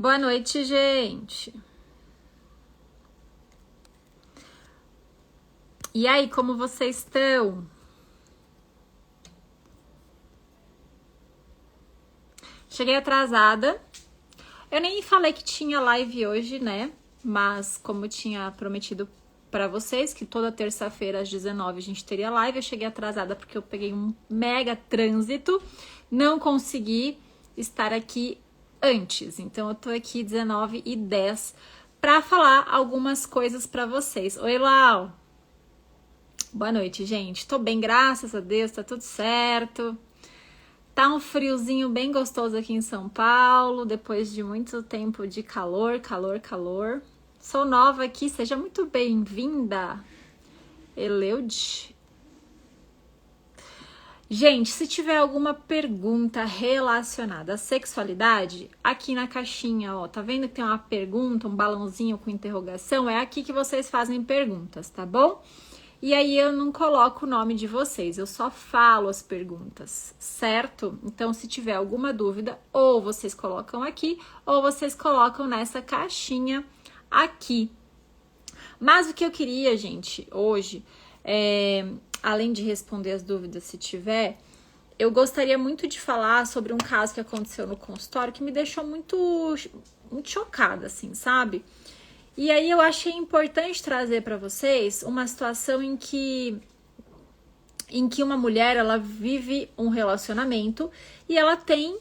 Boa noite, gente. E aí, como vocês estão? Cheguei atrasada. Eu nem falei que tinha live hoje, né? Mas como eu tinha prometido pra vocês que toda terça-feira às 19 a gente teria live, eu cheguei atrasada porque eu peguei um mega trânsito, não consegui estar aqui antes. Então eu tô aqui 19h10 pra falar algumas coisas pra vocês. Oi, Lau. Boa noite, gente. Tô bem, graças a Deus, tá tudo certo. Tá um friozinho bem gostoso aqui em São Paulo, depois de muito tempo de calor. Sou nova aqui, seja muito bem-vinda, Eleude. Gente, se tiver alguma pergunta relacionada à sexualidade, aqui na caixinha, ó, tá vendo que tem uma pergunta, um balãozinho com interrogação? É aqui que vocês fazem perguntas, tá bom? E aí eu não coloco o nome de vocês, eu só falo as perguntas, certo? Então, se tiver alguma dúvida, ou vocês colocam aqui, ou vocês colocam nessa caixinha aqui. Mas o que eu queria, gente, hoje, além de responder as dúvidas se tiver, eu gostaria muito de falar sobre um caso que aconteceu no consultório que me deixou muito chocada, assim, sabe? E aí eu achei importante trazer para vocês uma situação em que uma mulher, ela vive um relacionamento e ela tem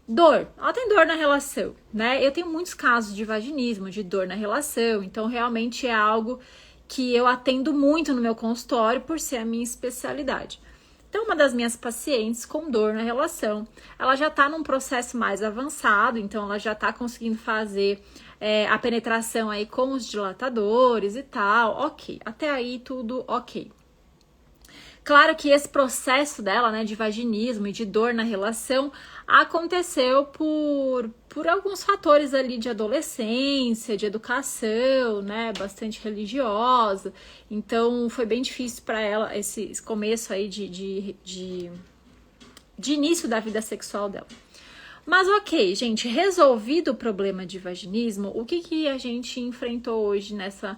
dor. Ela tem dor na relação, né? Eu tenho muitos casos de vaginismo, de dor na relação, então realmente é algo que eu atendo muito no meu consultório por ser a minha especialidade. Então, uma das minhas pacientes com dor na relação, ela já tá num processo mais avançado, então ela já tá conseguindo fazer a penetração aí com os dilatadores e tal, ok. Até aí tudo ok. Claro que esse processo dela, né, de vaginismo e de dor na relação aconteceu por alguns fatores ali de adolescência, de educação, né, bastante religiosa. Então foi bem difícil para ela esse começo aí de início da vida sexual dela. Mas ok, gente, resolvido o problema de vaginismo, o que a gente enfrentou hoje nessa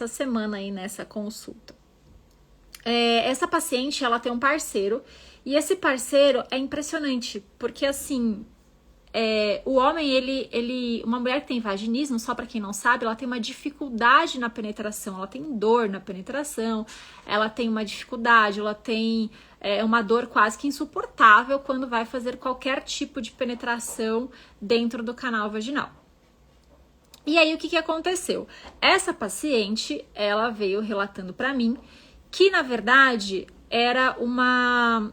semana aí, nessa consulta? Essa paciente, ela tem um parceiro, e esse parceiro é impressionante, porque assim, o homem, uma mulher que tem vaginismo, só pra quem não sabe, ela tem uma dificuldade na penetração, ela tem dor na penetração, ela tem uma dificuldade, ela tem uma dor quase que insuportável quando vai fazer qualquer tipo de penetração dentro do canal vaginal. E aí, o que aconteceu? Essa paciente, ela veio relatando pra mim que, na verdade, era uma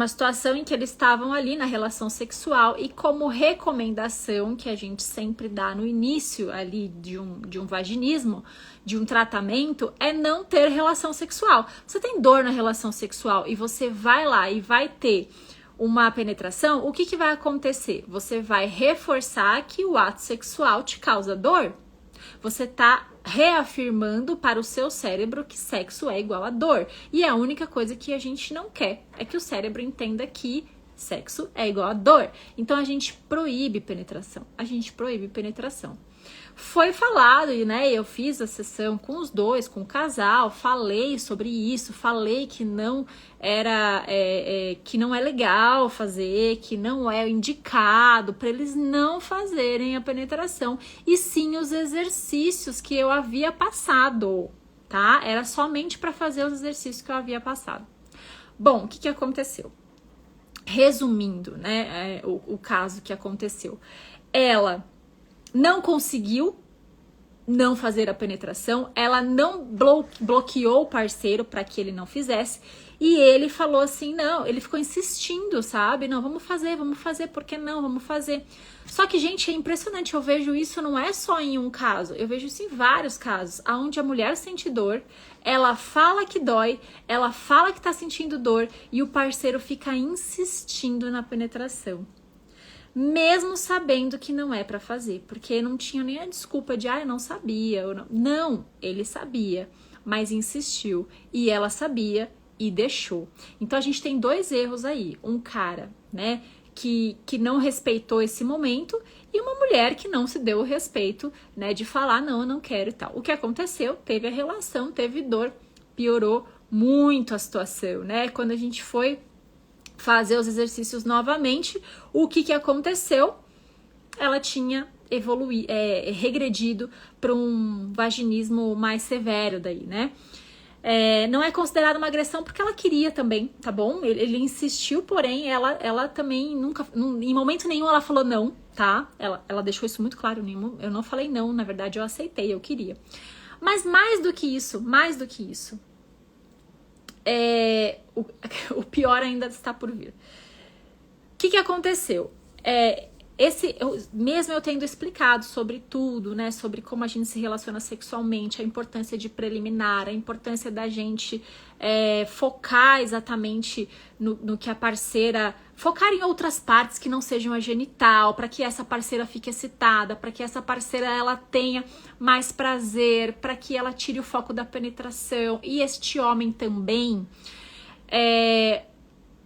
situação em que eles estavam ali na relação sexual e como recomendação que a gente sempre dá no início ali de um vaginismo, de um tratamento, é não ter relação sexual. Você tem dor na relação sexual e você vai lá e vai ter uma penetração, o que vai acontecer? Você vai reforçar que o ato sexual te causa dor. Você tá reafirmando para o seu cérebro que sexo é igual a dor. E a única coisa que a gente não quer é que o cérebro entenda que sexo é igual a dor. Então a gente proíbe penetração. Foi falado, né? Eu fiz a sessão com os dois, com o casal, falei sobre isso, falei que não que não é legal fazer, que não é indicado para eles não fazerem a penetração, e sim os exercícios que eu havia passado, tá? Era somente para fazer os exercícios que eu havia passado. Bom, o que aconteceu? Resumindo, né, o caso que aconteceu. Ela não conseguiu não fazer a penetração, ela não bloqueou o parceiro para que ele não fizesse, e ele falou assim, não, ele ficou insistindo, sabe? Não, vamos fazer, por que não? Vamos fazer. Só que, gente, é impressionante, eu vejo isso não é só em um caso, eu vejo isso em vários casos, onde a mulher sente dor, ela fala que dói, ela fala que tá sentindo dor, e o parceiro fica insistindo na penetração. Mesmo sabendo que não é pra fazer, porque não tinha nem a desculpa de, eu não sabia. Não, ele sabia, mas insistiu, e ela sabia e deixou. Então a gente tem dois erros aí. Um cara, né, que não respeitou esse momento e uma mulher que não se deu o respeito, né, de falar, não, eu não quero e tal. O que aconteceu? Teve a relação, teve dor, piorou muito a situação, né? Quando a gente foi fazer os exercícios novamente, o que aconteceu? Ela tinha regredido para um vaginismo mais severo daí, né? Não é considerado uma agressão porque ela queria também, tá bom? Ele insistiu, porém, ela também nunca, em momento nenhum ela falou não, tá? Ela deixou isso muito claro, eu não falei não, na verdade eu aceitei, eu queria. Mas mais do que isso, o pior ainda está por vir. O que aconteceu? Mesmo eu tendo explicado sobre tudo, né, sobre como a gente se relaciona sexualmente, a importância de preliminar, a importância da gente focar exatamente no que a parceira, focar em outras partes que não sejam a genital, para que essa parceira fique excitada, para que essa parceira ela tenha mais prazer, para que ela tire o foco da penetração, e este homem também,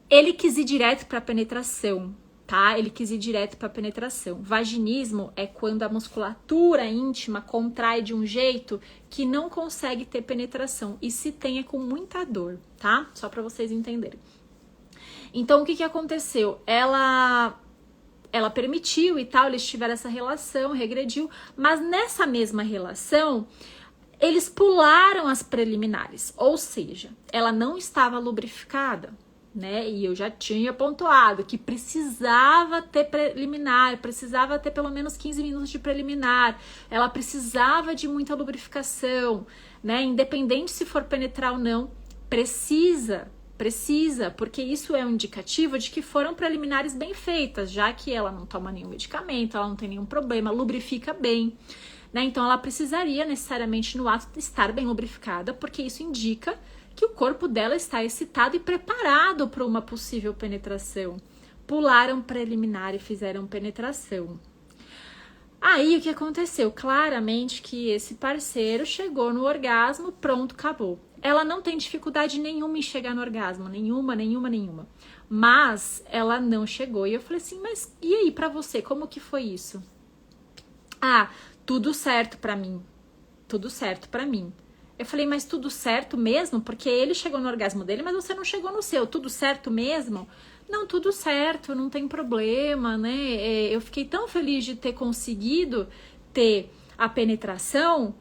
ele quis ir direto para a penetração. Tá? Ele quis ir direto para a penetração. Vaginismo é quando a musculatura íntima contrai de um jeito que não consegue ter penetração. E se tem é com muita dor, tá? Só para vocês entenderem. Então, o que aconteceu? Ela permitiu e tal, eles tiveram essa relação, regrediu. Mas nessa mesma relação, eles pularam as preliminares. Ou seja, ela não estava lubrificada. Né? E eu já tinha pontuado que precisava ter preliminar, precisava ter pelo menos 15 minutos de preliminar, ela precisava de muita lubrificação, né? Independente se for penetrar ou não, precisa, porque isso é um indicativo de que foram preliminares bem feitas, já que ela não toma nenhum medicamento, ela não tem nenhum problema, lubrifica bem, né? Então ela precisaria necessariamente no ato estar bem lubrificada, porque isso indica que o corpo dela está excitado e preparado para uma possível penetração. Pularam preliminar e fizeram penetração. Aí o que aconteceu? Claramente que esse parceiro chegou no orgasmo, pronto, acabou. Ela não tem dificuldade nenhuma em chegar no orgasmo, nenhuma. Mas ela não chegou. E eu falei assim, mas e aí pra você, como que foi isso? Ah, tudo certo pra mim. Eu falei, mas tudo certo mesmo? Porque ele chegou no orgasmo dele, mas você não chegou no seu. Tudo certo mesmo? Não, tudo certo, não tem problema, né? Eu fiquei tão feliz de ter conseguido ter a penetração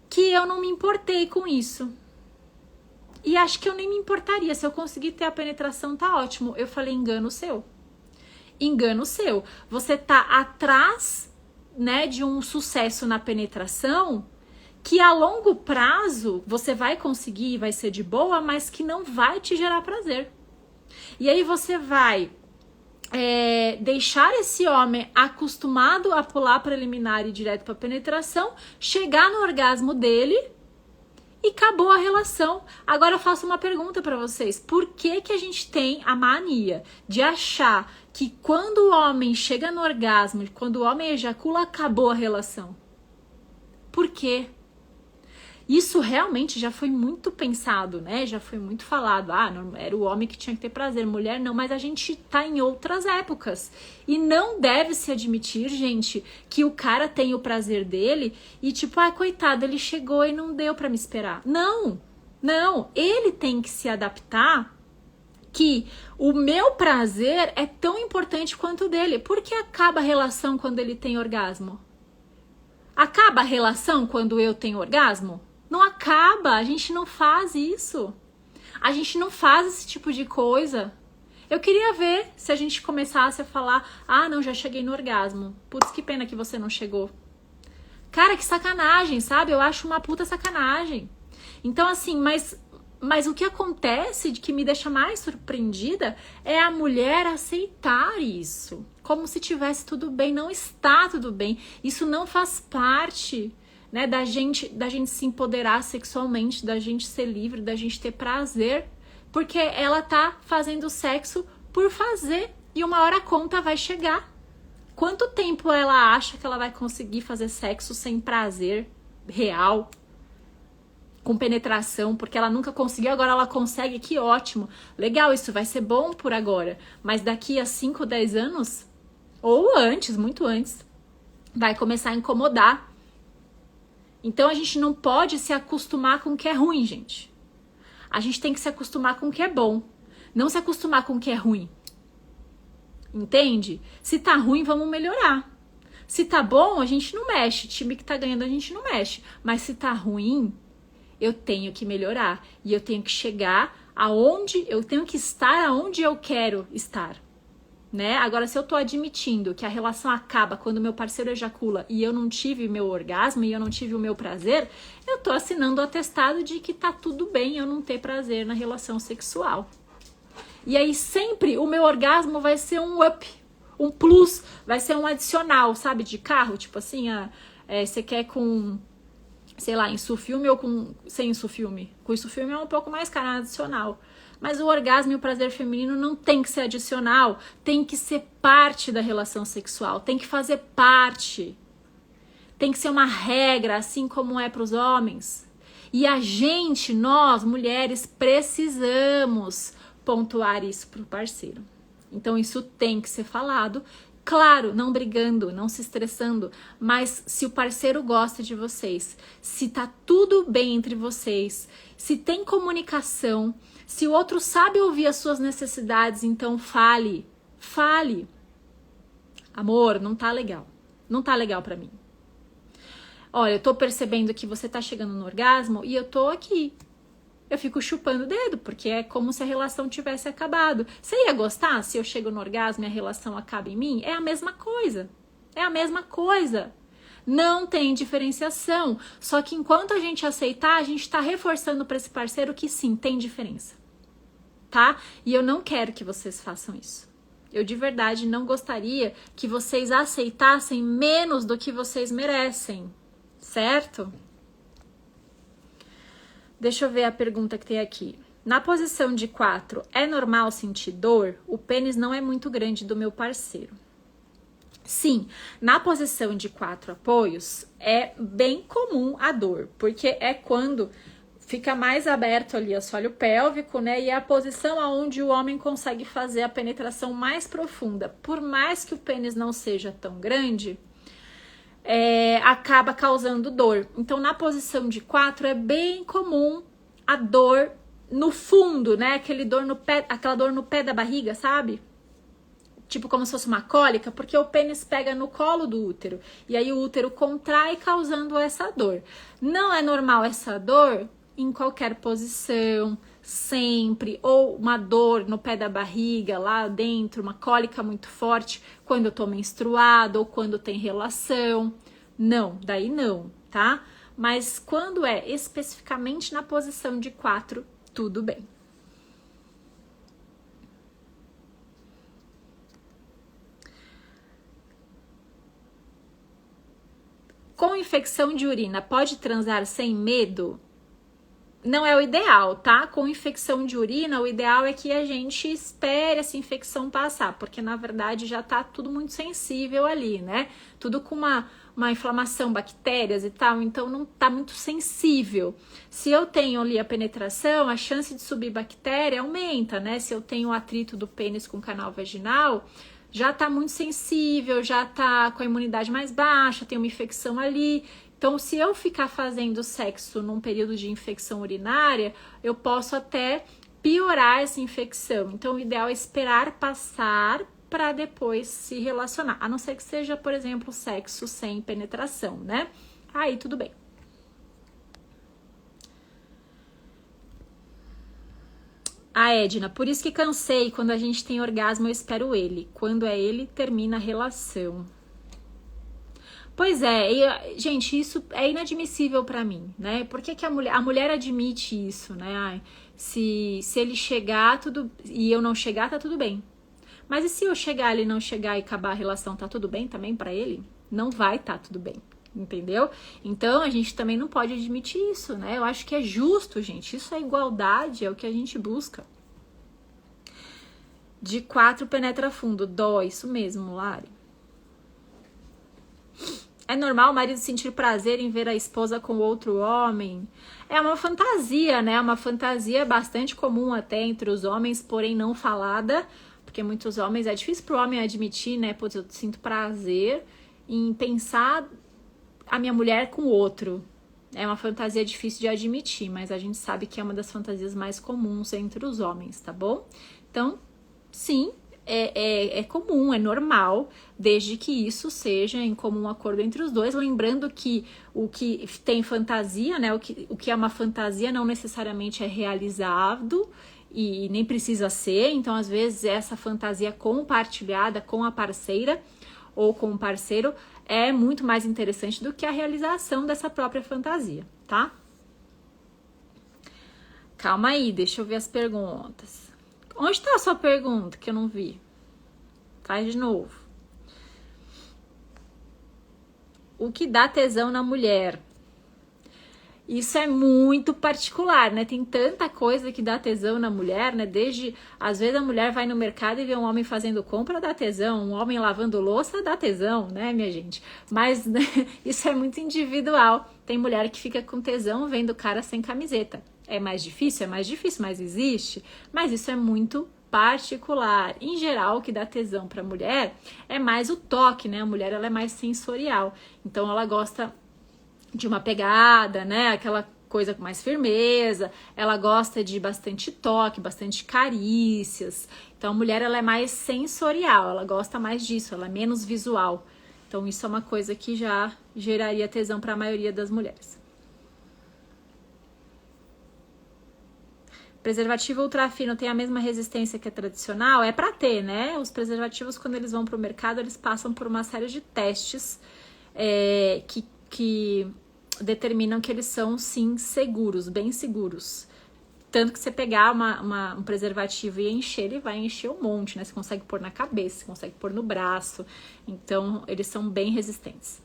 que eu não me importei com isso. E acho que eu nem me importaria. Se eu conseguir ter a penetração, tá ótimo. Eu falei, engano seu. Você tá atrás, né, de um sucesso na penetração que a longo prazo você vai conseguir, vai ser de boa, mas que não vai te gerar prazer. E aí você vai deixar esse homem acostumado a pular preliminar e direto para penetração, chegar no orgasmo dele e acabou a relação. Agora eu faço uma pergunta para vocês. Por que a gente tem a mania de achar que quando o homem chega no orgasmo, quando o homem ejacula, acabou a relação? Por quê? Isso realmente já foi muito pensado, né? Já foi muito falado. Ah, não, era o homem que tinha que ter prazer, mulher não. Mas a gente tá em outras épocas. E não deve se admitir, gente, que o cara tem o prazer dele e tipo, ah, coitado, ele chegou e não deu pra me esperar. Não. Ele tem que se adaptar que o meu prazer é tão importante quanto o dele. Por que acaba a relação quando ele tem orgasmo? Acaba a relação quando eu tenho orgasmo? Não acaba, a gente não faz isso. A gente não faz esse tipo de coisa. Eu queria ver se a gente começasse a falar, ah, não, já cheguei no orgasmo. Putz, que pena que você não chegou. Cara, que sacanagem, sabe? Eu acho uma puta sacanagem. Então, assim, mas o que acontece, de que me deixa mais surpreendida, é a mulher aceitar isso. Como se tivesse tudo bem. Não está tudo bem. Isso não faz parte, né, da gente se empoderar sexualmente, da gente ser livre, da gente ter prazer, porque ela tá fazendo sexo por fazer e uma hora a conta vai chegar. Quanto tempo ela acha que ela vai conseguir fazer sexo sem prazer real? com penetração, porque ela nunca conseguiu, agora ela consegue, que ótimo. Legal, isso vai ser bom por agora, mas daqui a 5, 10 anos, ou antes, muito antes, vai começar a incomodar. Então a gente não pode se acostumar com o que é ruim, gente. A gente tem que se acostumar com o que é bom, não se acostumar com o que é ruim. Entende? Se tá ruim, vamos melhorar. Se tá bom, a gente não mexe. Time que tá ganhando, a gente não mexe. Mas se tá ruim, eu tenho que melhorar. E eu tenho que chegar aonde, eu tenho que estar aonde eu quero estar. Né? Agora, se eu tô admitindo que a relação acaba quando meu parceiro ejacula e eu não tive meu orgasmo e eu não tive o meu prazer, eu tô assinando o atestado de que tá tudo bem eu não ter prazer na relação sexual. E aí sempre o meu orgasmo vai ser um up, um plus, vai ser um adicional, sabe, de carro, tipo assim, você quer com, sei lá, insufilme ou sem insufilme? Com insufilme é um pouco mais caro, é adicional. Mas o orgasmo e o prazer feminino não tem que ser adicional, tem que ser parte da relação sexual, tem que fazer parte. Tem que ser uma regra, assim como é para os homens. E a gente, nós, mulheres, precisamos pontuar isso pro parceiro. Então isso tem que ser falado, claro, não brigando, não se estressando, mas se o parceiro gosta de vocês, se tá tudo bem entre vocês, se tem comunicação, se o outro sabe ouvir as suas necessidades, então fale. Amor, não tá legal. Não tá legal pra mim. Olha, eu tô percebendo que você tá chegando no orgasmo e eu tô aqui. Eu fico chupando o dedo, porque é como se a relação tivesse acabado. Você ia gostar se eu chego no orgasmo e a relação acaba em mim? É a mesma coisa. É a mesma coisa. Não tem diferenciação. Só que enquanto a gente aceitar, a gente tá reforçando para esse parceiro que sim, tem diferença. Tá? E eu não quero que vocês façam isso. Eu de verdade não gostaria que vocês aceitassem menos do que vocês merecem. Certo? Deixa eu ver a pergunta que tem aqui. Na posição de 4, é normal sentir dor? O pênis não é muito grande do meu parceiro. Sim, na posição de 4 apoios, é bem comum a dor, porque é quando fica mais aberto ali o assoalho pélvico, né? E é a posição onde o homem consegue fazer a penetração mais profunda. Por mais que o pênis não seja tão grande, acaba causando dor. Então, na posição de 4 é bem comum a dor no fundo, né? Aquela dor no pé da barriga, sabe? Tipo como se fosse uma cólica, porque o pênis pega no colo do útero. E aí o útero contrai, causando essa dor. Não é normal essa dor em qualquer posição, sempre, ou uma dor no pé da barriga, lá dentro, uma cólica muito forte, quando eu tô menstruada ou quando tem relação. Não, daí não, tá? Mas quando é especificamente na posição de 4, tudo bem. Com infecção de urina, pode transar sem medo? Não é o ideal, tá? Com infecção de urina, o ideal é que a gente espere essa infecção passar, porque na verdade já tá tudo muito sensível ali, né? Tudo com uma inflamação, bactérias e tal, então não tá muito sensível. Se eu tenho ali a penetração, a chance de subir bactéria aumenta, né? Se eu tenho o atrito do pênis com o canal vaginal, já tá muito sensível, já tá com a imunidade mais baixa, tem uma infecção ali. Então, se eu ficar fazendo sexo num período de infecção urinária, eu posso até piorar essa infecção. Então, o ideal é esperar passar para depois se relacionar. A não ser que seja, por exemplo, sexo sem penetração, né? Aí, tudo bem. A Edna, por isso que cansei. Quando a gente tem orgasmo, eu espero ele. Quando é ele, termina a relação. Pois é, gente, isso é inadmissível pra mim, né? Por que a mulher admite isso, né? Ai, se ele chegar e eu não chegar, tá tudo bem. Mas e se eu chegar, ele não chegar e acabar a relação, tá tudo bem também pra ele? Não vai tá tudo bem, entendeu? Então a gente também não pode admitir isso, né? Eu acho que é justo, gente. Isso é igualdade, é o que a gente busca. De 4 penetra fundo, dói, isso mesmo, Lari. É normal o marido sentir prazer em ver a esposa com outro homem? É uma fantasia, né? Uma fantasia bastante comum até entre os homens, porém não falada, porque muitos homens, é difícil pro homem admitir, né? Putz, eu sinto prazer em pensar a minha mulher com outro. É uma fantasia difícil de admitir, mas a gente sabe que é uma das fantasias mais comuns entre os homens, tá bom? Então, sim, é comum, é normal, desde que isso seja em comum acordo entre os dois. Lembrando que o que tem fantasia, né? O que é uma fantasia não necessariamente é realizado e nem precisa ser. Então, às vezes, essa fantasia compartilhada com a parceira ou com o parceiro é muito mais interessante do que a realização dessa própria fantasia, tá? Calma aí, deixa eu ver as perguntas. Onde está a sua pergunta que eu não vi? Faz de novo. O que dá tesão na mulher? Isso é muito particular, né? Tem tanta coisa que dá tesão na mulher, né? Desde, às vezes a mulher vai no mercado e vê um homem fazendo compra, dá tesão. Um homem lavando louça, dá tesão, né, minha gente? Mas né, isso é muito individual. Tem mulher que fica com tesão vendo cara sem camiseta. É mais difícil, mas existe. Mas isso é muito particular. Em geral, o que dá tesão pra mulher é mais o toque, né? A mulher, ela é mais sensorial. Então, ela gosta de uma pegada, né? Aquela coisa com mais firmeza. Ela gosta de bastante toque, bastante carícias. Então, a mulher, ela é mais sensorial. Ela gosta mais disso. Ela é menos visual. Então, isso é uma coisa que já geraria tesão para a maioria das mulheres. Preservativo ultrafino tem a mesma resistência que a tradicional? É para ter, né? Os preservativos, quando eles vão para o mercado, eles passam por uma série de testes que determinam que eles são, sim, seguros, bem seguros. Tanto que você pegar um preservativo e encher, ele vai encher um monte, né? Você consegue pôr na cabeça, você consegue pôr no braço. Então, eles são bem resistentes.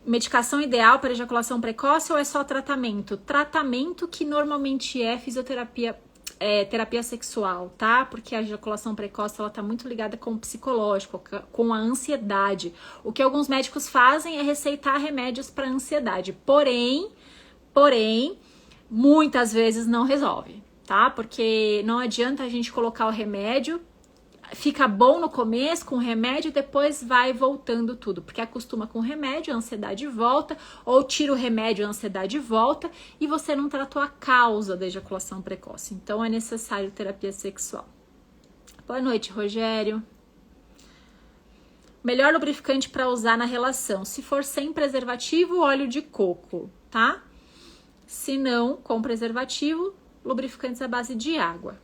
Medicação ideal para ejaculação precoce ou é só tratamento? Tratamento que normalmente é fisioterapia, terapia sexual, tá? Porque a ejaculação precoce, ela tá muito ligada com o psicológico, com a ansiedade. O que alguns médicos fazem é receitar remédios para ansiedade. Porém, muitas vezes não resolve, tá? Porque não adianta a gente colocar o remédio, fica bom no começo com o remédio e depois vai voltando tudo, porque acostuma com o remédio, a ansiedade volta, ou tira o remédio, a ansiedade volta, e você não tratou a causa da ejaculação precoce. Então é necessário terapia sexual. Boa noite, Rogério. Melhor lubrificante para usar na relação, se for sem preservativo, óleo de coco, tá? Se não, com preservativo, lubrificantes à base de água.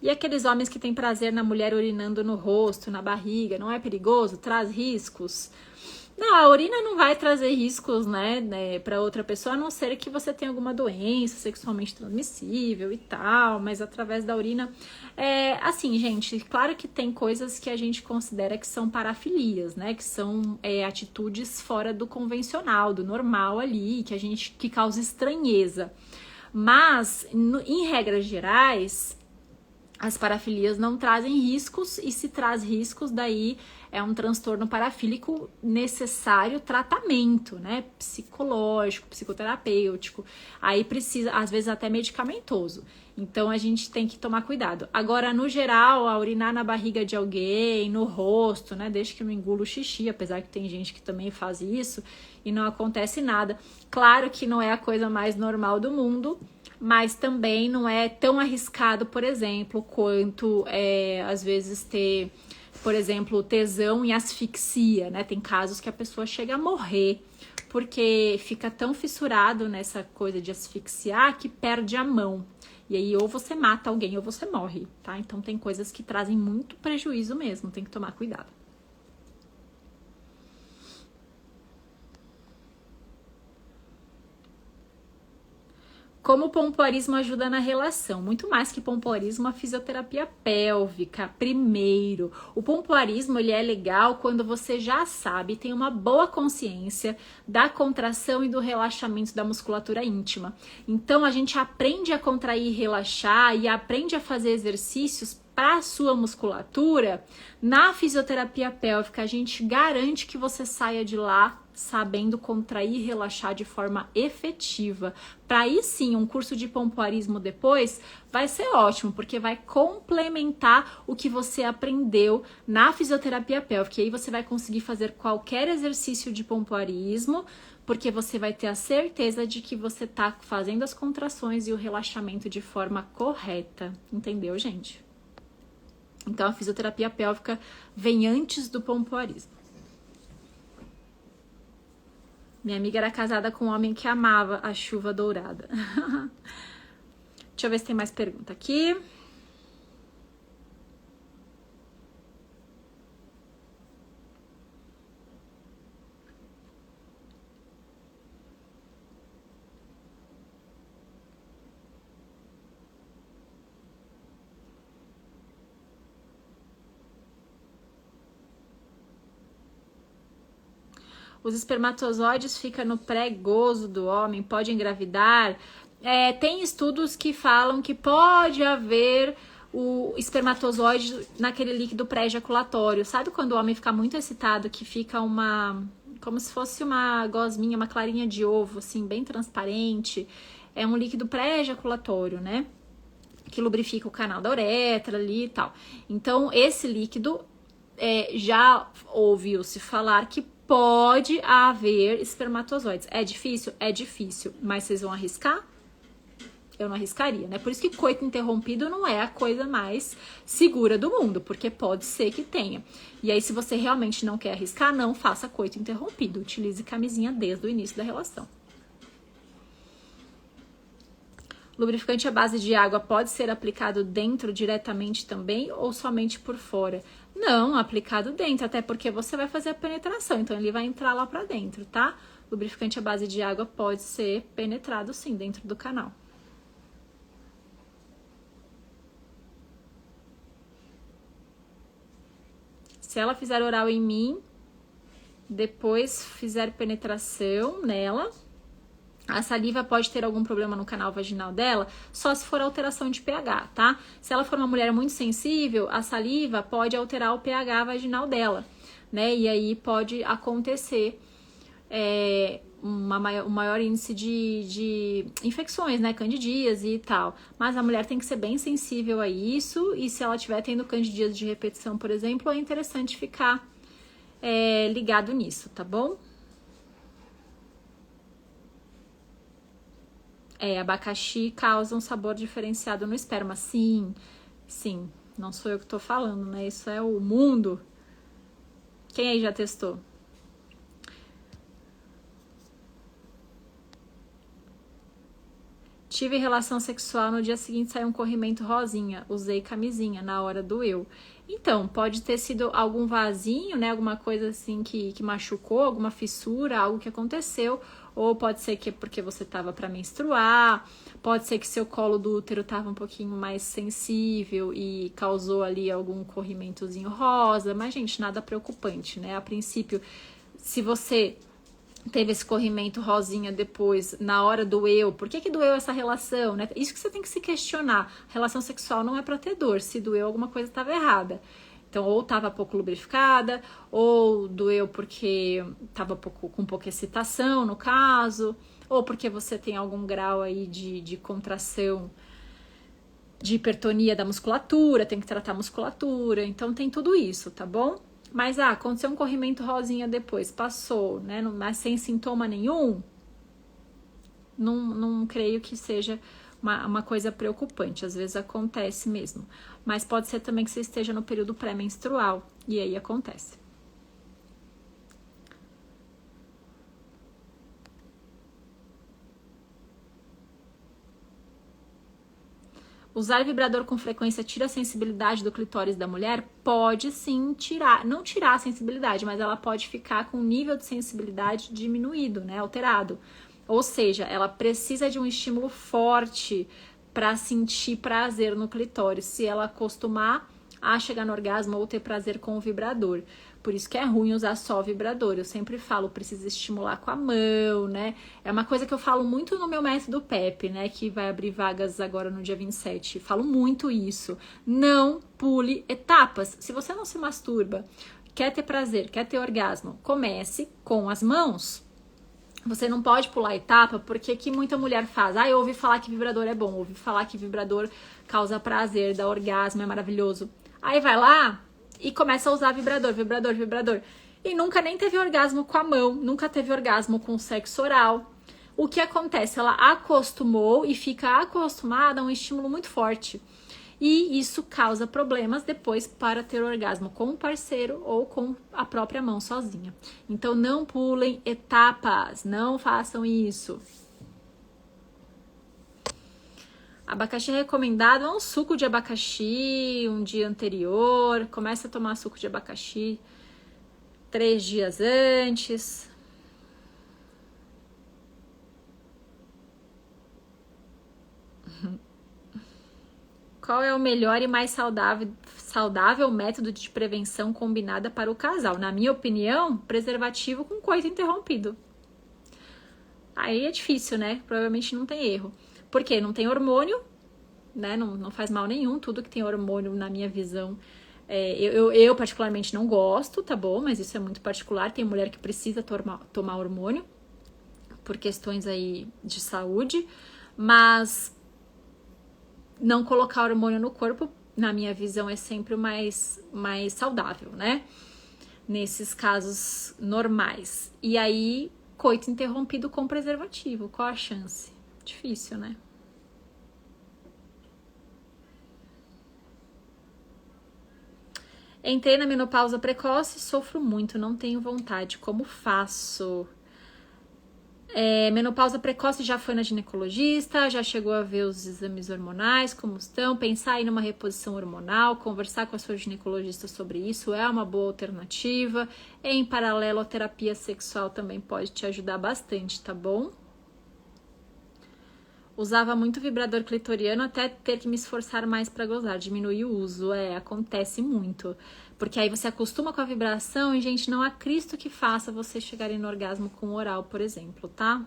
E aqueles homens que têm prazer na mulher urinando no rosto, na barriga, não é perigoso? Traz riscos? Não, a urina não vai trazer riscos, né, para outra pessoa, a não ser que você tenha alguma doença sexualmente transmissível e tal, mas através da urina, assim, gente, claro que tem coisas que a gente considera que são parafilias, né, que são atitudes fora do convencional, do normal ali, que causa estranheza, mas, em regras gerais, as parafilias não trazem riscos, e se traz riscos, daí é um transtorno parafílico necessário tratamento, né? Psicológico, psicoterapêutico. Aí precisa, às vezes, até medicamentoso. Então a gente tem que tomar cuidado. Agora, no geral, a urinar na barriga de alguém, no rosto, né? Desde que não engula o xixi, apesar que tem gente que também faz isso e não acontece nada. Claro que não é a coisa mais normal do mundo, mas também não é tão arriscado, por exemplo, quanto às vezes ter, por exemplo, tesão e asfixia, né? Tem casos que a pessoa chega a morrer porque fica tão fissurado nessa coisa de asfixiar que perde a mão. E aí ou você mata alguém ou você morre, tá? Então tem coisas que trazem muito prejuízo mesmo, tem que tomar cuidado. Como o pompoarismo ajuda na relação? Muito mais que pompoarismo, a fisioterapia pélvica, primeiro. O pompoarismo, ele é legal quando você já sabe, tem uma boa consciência da contração e do relaxamento da musculatura íntima. Então, a gente aprende a contrair e relaxar e aprende a fazer exercícios para a sua musculatura, na fisioterapia pélvica a gente garante que você saia de lá sabendo contrair e relaxar de forma efetiva. Para aí sim, um curso de pompoarismo depois vai ser ótimo, porque vai complementar o que você aprendeu na fisioterapia pélvica. E aí você vai conseguir fazer qualquer exercício de pompoarismo, porque você vai ter a certeza de que você está fazendo as contrações e o relaxamento de forma correta. Entendeu, gente? Então, a fisioterapia pélvica vem antes do pompoarismo. Minha amiga era casada com um homem que amava a chuva dourada. Deixa eu ver se tem mais pergunta aqui. Os espermatozoides ficam no pré-gozo do homem, pode engravidar. Tem estudos que falam que pode haver o espermatozoide naquele líquido pré-ejaculatório. Sabe quando o homem fica muito excitado, que fica como se fosse uma gosminha, uma clarinha de ovo, assim, bem transparente? É um líquido pré-ejaculatório, né? Que lubrifica o canal da uretra ali e tal. Então, esse líquido já ouviu-se falar que pode haver espermatozoides. É difícil? É difícil. Mas vocês vão arriscar? Eu não arriscaria, né? Por isso que coito interrompido não é a coisa mais segura do mundo, porque pode ser que tenha. E aí, se você realmente não quer arriscar, não faça coito interrompido. Utilize camisinha desde o início da relação. Lubrificante à base de água pode ser aplicado dentro diretamente também ou somente por fora? Não, aplicado dentro, até porque você vai fazer a penetração, então ele vai entrar lá pra dentro, tá? Lubrificante à base de água pode ser penetrado sim dentro do canal. Se ela fizer oral em mim, depois fizer penetração nela, a saliva pode ter algum problema no canal vaginal dela, só se for alteração de pH, tá? Se ela for uma mulher muito sensível, a saliva pode alterar o pH vaginal dela, né? E aí pode acontecer um maior índice de infecções, né? Candidíase e tal. Mas a mulher tem que ser bem sensível a isso, e se ela estiver tendo candidíase de repetição, por exemplo, é interessante ficar ligado nisso, tá bom? Abacaxi causa um sabor diferenciado no esperma. Sim, sim. Não sou eu que tô falando, né? Isso é o mundo. Quem aí já testou? Tive relação sexual, no dia seguinte saiu um corrimento rosinha. Usei camisinha, na hora doeu. Então, pode ter sido algum vasinho, né? Alguma coisa assim que machucou, alguma fissura, algo que aconteceu. Ou pode ser que é porque você estava para menstruar. Pode ser que seu colo do útero estava um pouquinho mais sensível e causou ali algum corrimentozinho rosa. Mas, gente, nada preocupante, né? A princípio, se você teve esse corrimento rosinha depois, na hora doeu, por que doeu essa relação, né? Isso que você tem que se questionar. Relação sexual não é pra ter dor, se doeu alguma coisa estava errada. Então, ou estava pouco lubrificada, ou doeu porque estava com pouca excitação, no caso, ou porque você tem algum grau aí de contração, de hipertonia da musculatura, tem que tratar a musculatura, então tem tudo isso, tá bom? Mas, aconteceu um corrimento rosinha depois, passou, né? Mas sem sintoma nenhum, não creio que seja uma coisa preocupante. Às vezes acontece mesmo. Mas pode ser também que você esteja no período pré-menstrual, e aí acontece. Usar vibrador com frequência tira a sensibilidade do clitóris da mulher? Pode sim tirar, não tirar a sensibilidade, mas ela pode ficar com o nível de sensibilidade diminuído, né, alterado. Ou seja, ela precisa de um estímulo forte para sentir prazer no clitóris. Se ela acostumar a chegar no orgasmo ou ter prazer com o vibrador. Por isso que é ruim usar só vibrador. Eu sempre falo, precisa estimular com a mão, né? É uma coisa que eu falo muito no meu método PEP, né? Que vai abrir vagas agora no dia 27. Falo muito isso. Não pule etapas. Se você não se masturba, quer ter prazer, quer ter orgasmo, comece com as mãos. Você não pode pular etapa, porque que muita mulher faz? Eu ouvi falar que vibrador é bom, ouvi falar que vibrador causa prazer, dá orgasmo, é maravilhoso. Aí vai lá e começa a usar vibrador. E nunca nem teve orgasmo com a mão, nunca teve orgasmo com sexo oral. O que acontece? Ela acostumou e fica acostumada a um estímulo muito forte. E isso causa problemas depois para ter orgasmo com o parceiro ou com a própria mão sozinha. Então não pulem etapas, não façam isso. Abacaxi recomendado é um suco de abacaxi um dia anterior. Começa a tomar suco de abacaxi 3 dias antes. Qual é o melhor e mais saudável método de prevenção combinada para o casal? Na minha opinião, preservativo com coito interrompido. Aí é difícil, né? Provavelmente não tem erro. Porque não tem hormônio, né? Não faz mal nenhum. Tudo que tem hormônio, na minha visão, eu particularmente não gosto, tá bom? Mas isso é muito particular. Tem mulher que precisa tomar hormônio por questões aí de saúde. Mas não colocar hormônio no corpo, na minha visão, é sempre o mais saudável, né? Nesses casos normais. E aí, coito interrompido com preservativo. Qual a chance? Difícil, né? Entrei na menopausa precoce, sofro muito, não tenho vontade. Como faço? Menopausa precoce, já foi na ginecologista, já chegou a ver os exames hormonais, como estão, pensar em uma reposição hormonal, conversar com a sua ginecologista sobre isso é uma boa alternativa. Em paralelo, a terapia sexual também pode te ajudar bastante, tá bom? Usava muito vibrador clitoriano até ter que me esforçar mais para gozar, diminuir o uso, acontece muito. Porque aí você acostuma com a vibração e, gente, não há Cristo que faça você chegarem no orgasmo com oral, por exemplo, tá?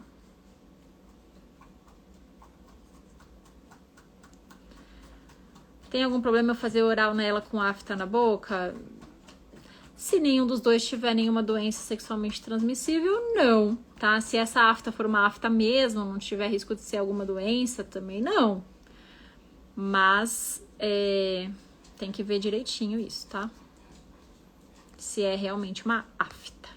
Tem algum problema eu fazer oral nela com afta na boca? Se nenhum dos dois tiver nenhuma doença sexualmente transmissível, não, tá? Se essa afta for uma afta mesmo, não tiver risco de ser alguma doença, também não. Mas tem que ver direitinho isso, tá? Se é realmente uma afta.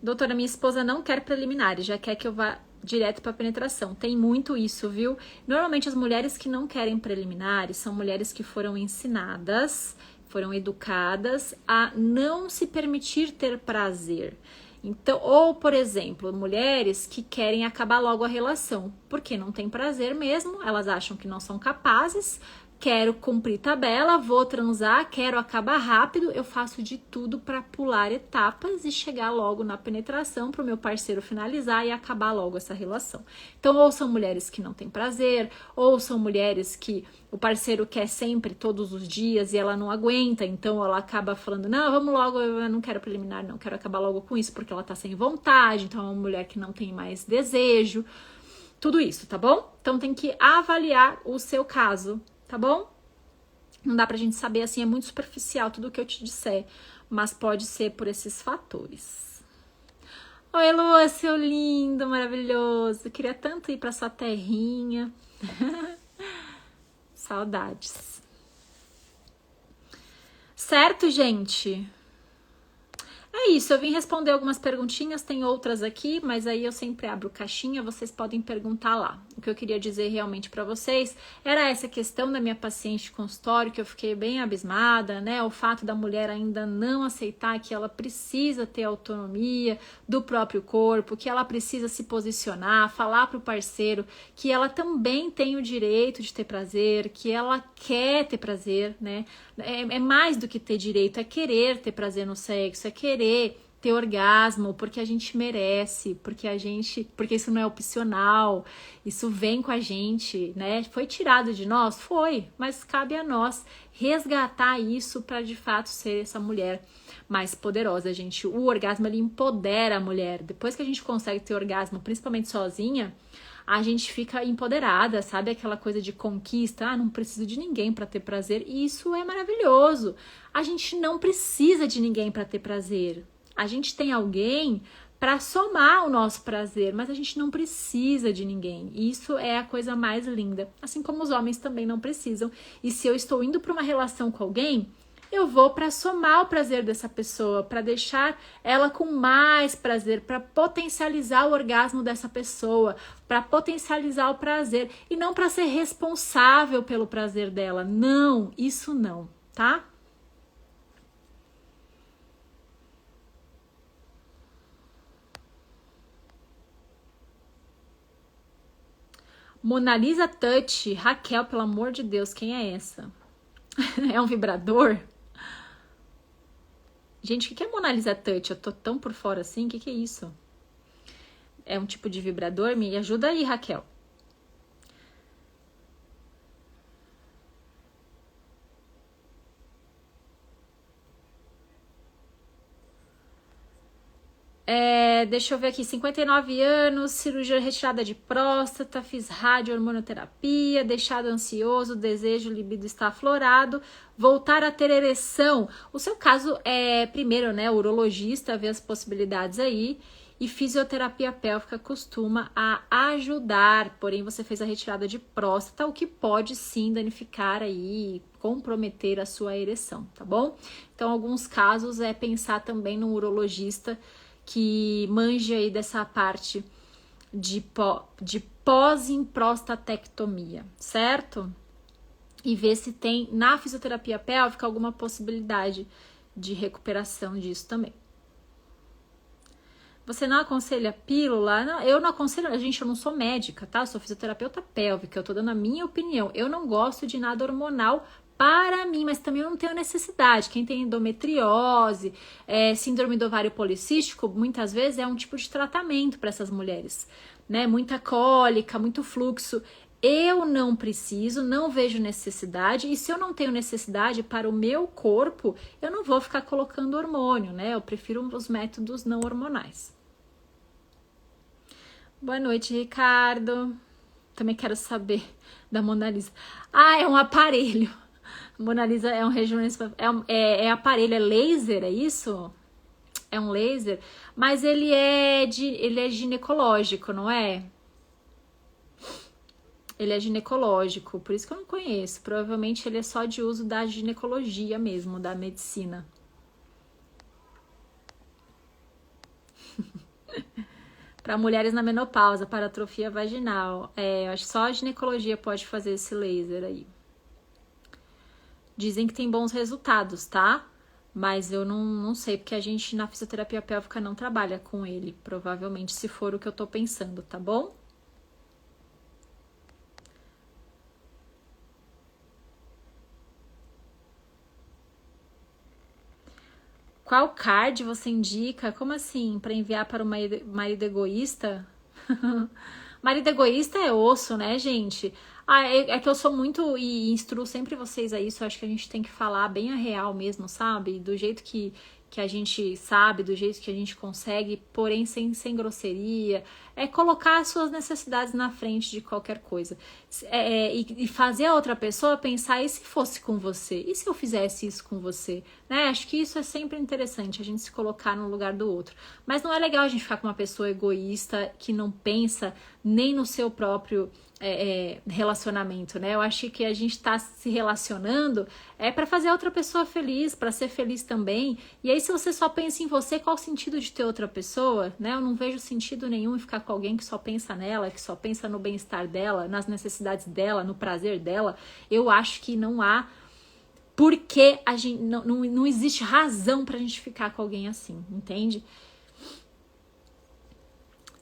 Doutora, minha esposa não quer preliminares, já quer que eu vá direto para penetração. Tem muito isso, viu? Normalmente as mulheres que não querem preliminares são mulheres que foram ensinadas, foram educadas a não se permitir ter prazer. Então, ou, por exemplo, mulheres que querem acabar logo a relação, porque não tem prazer mesmo, elas acham que não são capazes, quero cumprir tabela, vou transar, quero acabar rápido, eu faço de tudo para pular etapas e chegar logo na penetração para o meu parceiro finalizar e acabar logo essa relação. Então, ou são mulheres que não têm prazer, ou são mulheres que o parceiro quer sempre, todos os dias, e ela não aguenta, então ela acaba falando, não, vamos logo, eu não quero preliminar, não, quero acabar logo com isso, porque ela tá sem vontade, então é uma mulher que não tem mais desejo, tudo isso, tá bom? Então tem que avaliar o seu caso, tá bom? Não dá pra gente saber assim, é muito superficial tudo o que eu te disser, mas pode ser por esses fatores. Oi, Lua, seu lindo, maravilhoso. Queria tanto ir pra sua terrinha. Saudades. Certo, gente? É isso, eu vim responder algumas perguntinhas, tem outras aqui, mas aí eu sempre abro caixinha, vocês podem perguntar lá. O que eu queria dizer realmente para vocês era essa questão da minha paciente de consultório, que eu fiquei bem abismada, né? O fato da mulher ainda não aceitar que ela precisa ter autonomia do próprio corpo, que ela precisa se posicionar, falar pro parceiro que ela também tem o direito de ter prazer, que ela quer ter prazer, né? É mais do que ter direito, é querer ter prazer no sexo, é querer ter orgasmo, porque a gente merece, porque isso não é opcional, isso vem com a gente, né? Foi tirado de nós? Foi, mas cabe a nós resgatar isso para de fato ser essa mulher mais poderosa, gente. O orgasmo, ele empodera a mulher. Depois que a gente consegue ter orgasmo, principalmente sozinha, a gente fica empoderada, sabe? Aquela coisa de conquista, não preciso de ninguém para ter prazer, e isso é maravilhoso. A gente não precisa de ninguém para ter prazer. A gente tem alguém para somar o nosso prazer, mas a gente não precisa de ninguém. E isso é a coisa mais linda. Assim como os homens também não precisam. E se eu estou indo para uma relação com alguém, eu vou para somar o prazer dessa pessoa, para deixar ela com mais prazer, para potencializar o orgasmo dessa pessoa, para potencializar o prazer e não para ser responsável pelo prazer dela. Não, isso não, tá? Mona Lisa Touch, Raquel, pelo amor de Deus, quem é essa? É um vibrador? Gente, o que é Mona Lisa Touch? Eu tô tão por fora assim, o que é isso? É um tipo de vibrador? Me ajuda aí, Raquel. Deixa eu ver aqui, 59 anos, cirurgia retirada de próstata, fiz rádio, hormonoterapia, deixado ansioso, desejo, libido está aflorado, voltar a ter ereção. O seu caso é, primeiro, né, urologista, vê as possibilidades aí, e fisioterapia pélvica costuma a ajudar, porém você fez a retirada de próstata, o que pode sim danificar aí, comprometer a sua ereção, tá bom? Então, alguns casos é pensar também no urologista que manje aí dessa parte de pós-prostatectomia, certo? E ver se tem na fisioterapia pélvica alguma possibilidade de recuperação disso também. Você não aconselha pílula? Não, eu não aconselho, gente, eu não sou médica, tá? Eu sou fisioterapeuta pélvica, eu tô dando a minha opinião. Eu não gosto de nada hormonal para mim, mas também eu não tenho necessidade. Quem tem endometriose, síndrome do ovário policístico, muitas vezes é um tipo de tratamento para essas mulheres, né? Muita cólica, muito fluxo. Eu não preciso, não vejo necessidade, e se eu não tenho necessidade para o meu corpo, eu não vou ficar colocando hormônio, né? Eu prefiro os métodos não hormonais. Boa noite, Ricardo. Também quero saber da Mona Lisa. Ah, é um aparelho. Mona Lisa é um é aparelho, é laser, é isso? É um laser, mas ele é ginecológico, não é? Ele é ginecológico, por isso que eu não conheço. Provavelmente ele é só de uso da ginecologia mesmo, da medicina. Para mulheres na menopausa, para atrofia vaginal. Eu acho que só a ginecologia pode fazer esse laser aí. Dizem que tem bons resultados, tá? Mas eu não sei, porque a gente na fisioterapia pélvica não trabalha com ele, provavelmente, se for o que eu tô pensando, tá bom? Qual card você indica? Como assim? Para enviar para o marido egoísta? Marido egoísta é osso, né, gente? É que eu sou muito e instruo sempre vocês a isso. Eu acho que a gente tem que falar bem a real mesmo, sabe? Do jeito que a gente sabe, do jeito que a gente consegue, porém sem grosseria. É colocar as suas necessidades na frente de qualquer coisa. E fazer a outra pessoa pensar, e se fosse com você? E se eu fizesse isso com você? Né? Acho que isso é sempre interessante, a gente se colocar no lugar do outro. Mas não é legal a gente ficar com uma pessoa egoísta que não pensa nem no seu próprio relacionamento, né? Eu acho que a gente tá se relacionando para fazer a outra pessoa feliz, para ser feliz também. E aí, se você só pensa em você, qual o sentido de ter outra pessoa, né? Eu não vejo sentido nenhum em ficar com alguém que só pensa nela, que só pensa no bem-estar dela, nas necessidades dela, no prazer dela. Eu acho que não há porque a gente não existe razão pra gente ficar com alguém assim, entende?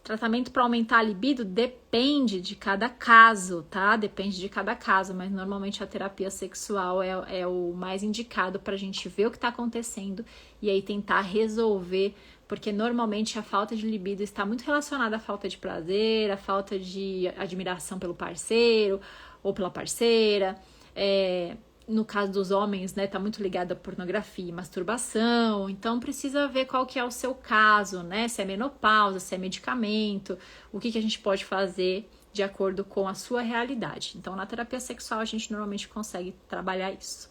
Tratamento para aumentar a libido depende de cada caso, tá? Depende de cada caso, mas normalmente a terapia sexual é o mais indicado para a gente ver o que está acontecendo e aí tentar resolver, porque normalmente a falta de libido está muito relacionada à falta de prazer, à falta de admiração pelo parceiro ou pela parceira. No caso dos homens, né, tá muito ligado à pornografia e masturbação, então precisa ver qual que é o seu caso, né, se é menopausa, se é medicamento, o que a gente pode fazer de acordo com a sua realidade. Então, na terapia sexual, a gente normalmente consegue trabalhar isso.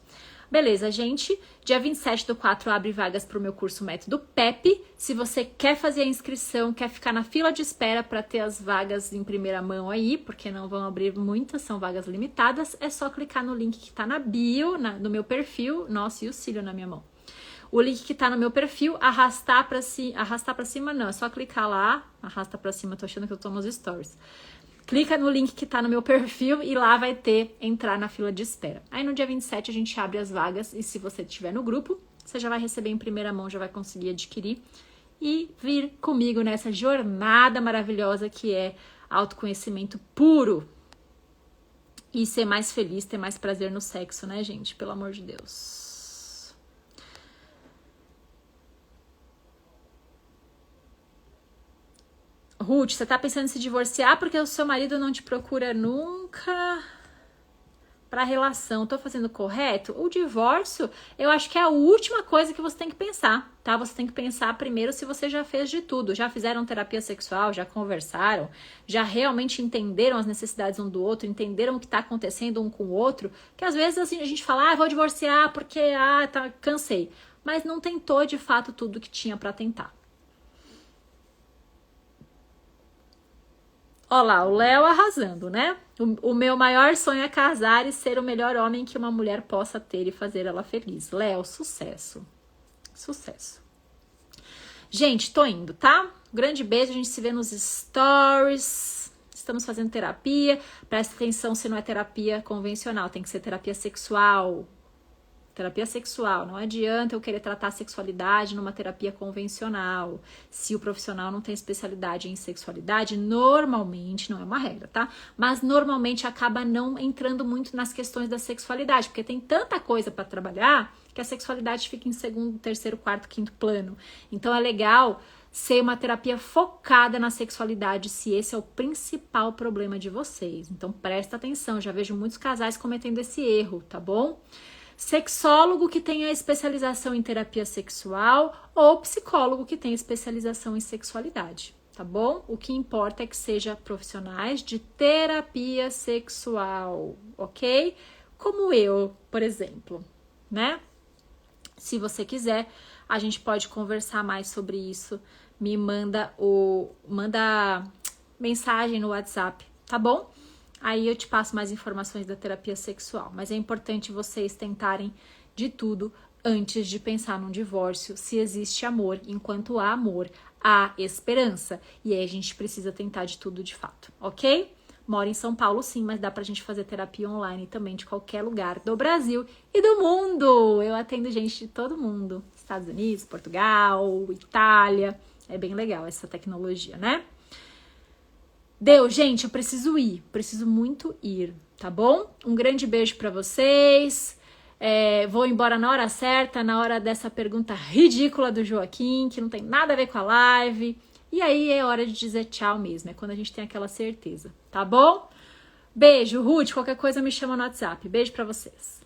Beleza, gente, dia 27/4 abre vagas para o meu curso Método PEP. Se você quer fazer a inscrição, quer ficar na fila de espera para ter as vagas em primeira mão aí, porque não vão abrir muitas, são vagas limitadas, é só clicar no link que está na bio, no meu perfil. Nossa, e o cílio na minha mão. O link que está no meu perfil, arrastar para cima não, é só clicar lá, arrasta para cima, tô achando que eu tô nos stories. Clica no link que tá no meu perfil e lá vai ter entrar na fila de espera. Aí no dia 27 a gente abre as vagas e se você estiver no grupo, você já vai receber em primeira mão, já vai conseguir adquirir e vir comigo nessa jornada maravilhosa que é autoconhecimento puro e ser mais feliz, ter mais prazer no sexo, né, gente? Pelo amor de Deus. Ruth, você tá pensando em se divorciar porque o seu marido não te procura nunca pra relação. Tô fazendo correto? O divórcio, eu acho que é a última coisa que você tem que pensar, tá? Você tem que pensar primeiro se você já fez de tudo. Já fizeram terapia sexual, já conversaram, já realmente entenderam as necessidades um do outro, entenderam o que tá acontecendo um com o outro. Que às vezes assim, a gente fala, vou divorciar porque, cansei. Mas não tentou de fato tudo que tinha pra tentar. Olha lá, o Léo arrasando, né? O meu maior sonho é casar e ser o melhor homem que uma mulher possa ter e fazer ela feliz. Léo, sucesso. Sucesso. Gente, tô indo, tá? Grande beijo, a gente se vê nos stories. Estamos fazendo terapia. Presta atenção se não é terapia convencional, tem que ser terapia sexual. Terapia sexual, não adianta eu querer tratar a sexualidade numa terapia convencional. Se o profissional não tem especialidade em sexualidade, normalmente, não é uma regra, tá? Mas normalmente acaba não entrando muito nas questões da sexualidade, porque tem tanta coisa para trabalhar que a sexualidade fica em segundo, terceiro, quarto, quinto plano. Então é legal ser uma terapia focada na sexualidade, se esse é o principal problema de vocês. Então presta atenção, já vejo muitos casais cometendo esse erro, tá bom? Sexólogo que tenha especialização em terapia sexual ou psicólogo que tenha especialização em sexualidade, tá bom? O que importa é que seja profissionais de terapia sexual, ok? Como eu, por exemplo, né? Se você quiser, a gente pode conversar mais sobre isso. Me manda mensagem no WhatsApp, tá bom? Aí eu te passo mais informações da terapia sexual. Mas é importante vocês tentarem de tudo antes de pensar num divórcio. Se existe amor, enquanto há amor, há esperança. E aí a gente precisa tentar de tudo de fato, ok? Moro em São Paulo sim, mas dá pra gente fazer terapia online também de qualquer lugar do Brasil e do mundo. Eu atendo gente de todo mundo. Estados Unidos, Portugal, Itália. É bem legal essa tecnologia, né? Deu, gente, eu preciso ir, preciso muito ir, tá bom? Um grande beijo pra vocês, vou embora na hora certa, na hora dessa pergunta ridícula do Joaquim, que não tem nada a ver com a live, e aí é hora de dizer tchau mesmo, é quando a gente tem aquela certeza, tá bom? Beijo, Ruth, qualquer coisa me chama no WhatsApp, beijo pra vocês.